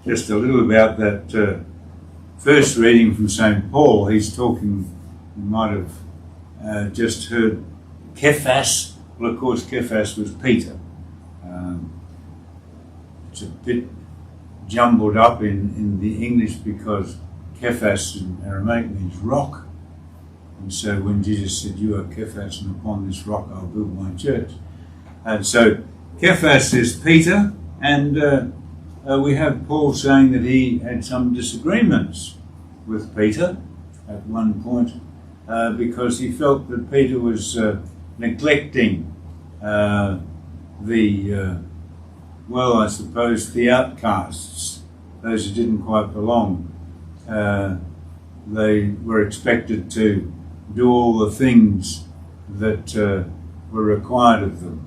just a little about that first reading from St. Paul. He's talking, you might have just heard Cephas. Well, of course, Cephas was Peter. It's a bit jumbled up in the English because Cephas in Aramaic means rock. And so when Jesus said, "You are Cephas, and upon this rock I'll build my church." And so Cephas is Peter, and we have Paul saying that he had some disagreements with Peter at one point because he felt that Peter was neglecting I suppose the outcasts, those who didn't quite belong. They were expected to do all the things that were required of them.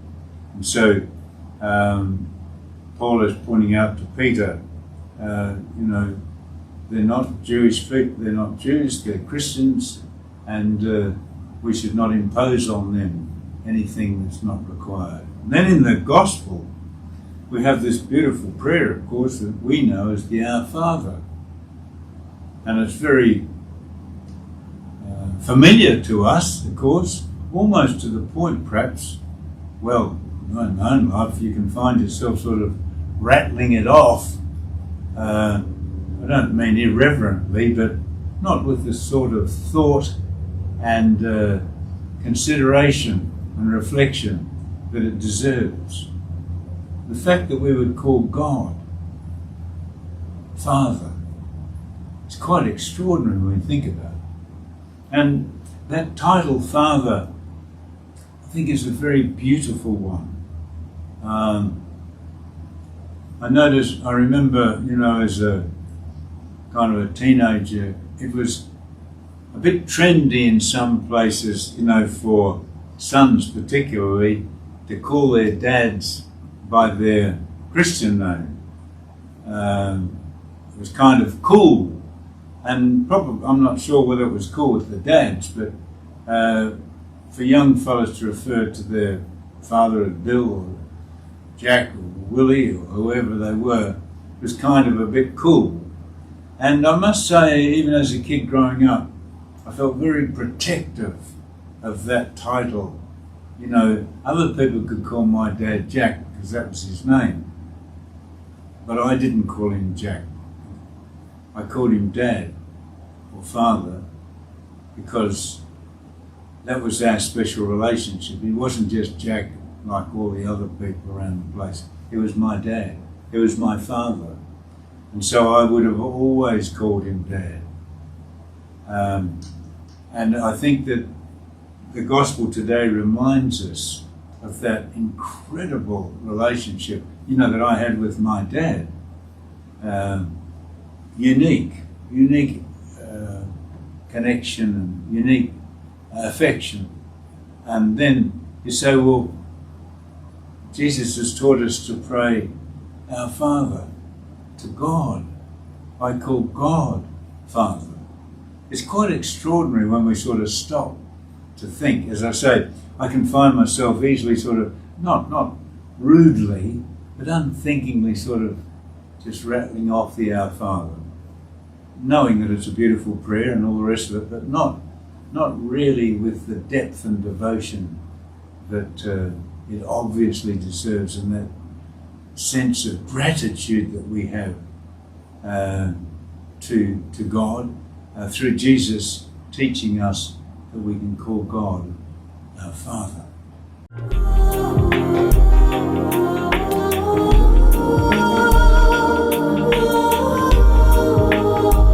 And so Paul is pointing out to Peter, they're not Jewish people, they're not Jews, they're Christians, and we should not impose on them anything that's not required. And then in the Gospel, we have this beautiful prayer, of course, that we know as the Our Father. And it's very familiar to us, of course, almost to the point, perhaps, well, in my own life, you can find yourself sort of rattling it off. I don't mean irreverently, but not with the sort of thought and consideration and reflection that it deserves. The fact that we would call God Father, it's quite extraordinary when we think about it. And that title, Father, I think is a very beautiful one. I remember, as a kind of a teenager, it was a bit trendy in some places, for sons particularly, to call their dads by their Christian name. It was kind of cool, and probably, I'm not sure whether it was cool with the dads, but for young fellas to refer to their father as Bill or Jack or Willie or whoever they were was kind of a bit cool. And I must say, even as a kid growing up, I felt very protective of that title. Other people could call my dad Jack because that was his name, but I didn't call him Jack. I called him Dad or Father because that was our special relationship. He wasn't just Jack like all the other people around the place. He was my dad. He was my father. And so I would have always called him Dad. And I think that the Gospel today reminds us of that incredible relationship, that I had with my dad. Unique connection and unique affection. And then you say, well, Jesus has taught us to pray, Our Father, to God. I call God Father. It's quite extraordinary when we sort of stop to think. As I say, I can find myself easily sort of, not rudely, but unthinkingly sort of just rattling off the Our Father, knowing that it's a beautiful prayer and all the rest of it, but not really with the depth and devotion that it obviously deserves, and that sense of gratitude that we have to God through Jesus teaching us that we can call God our Father.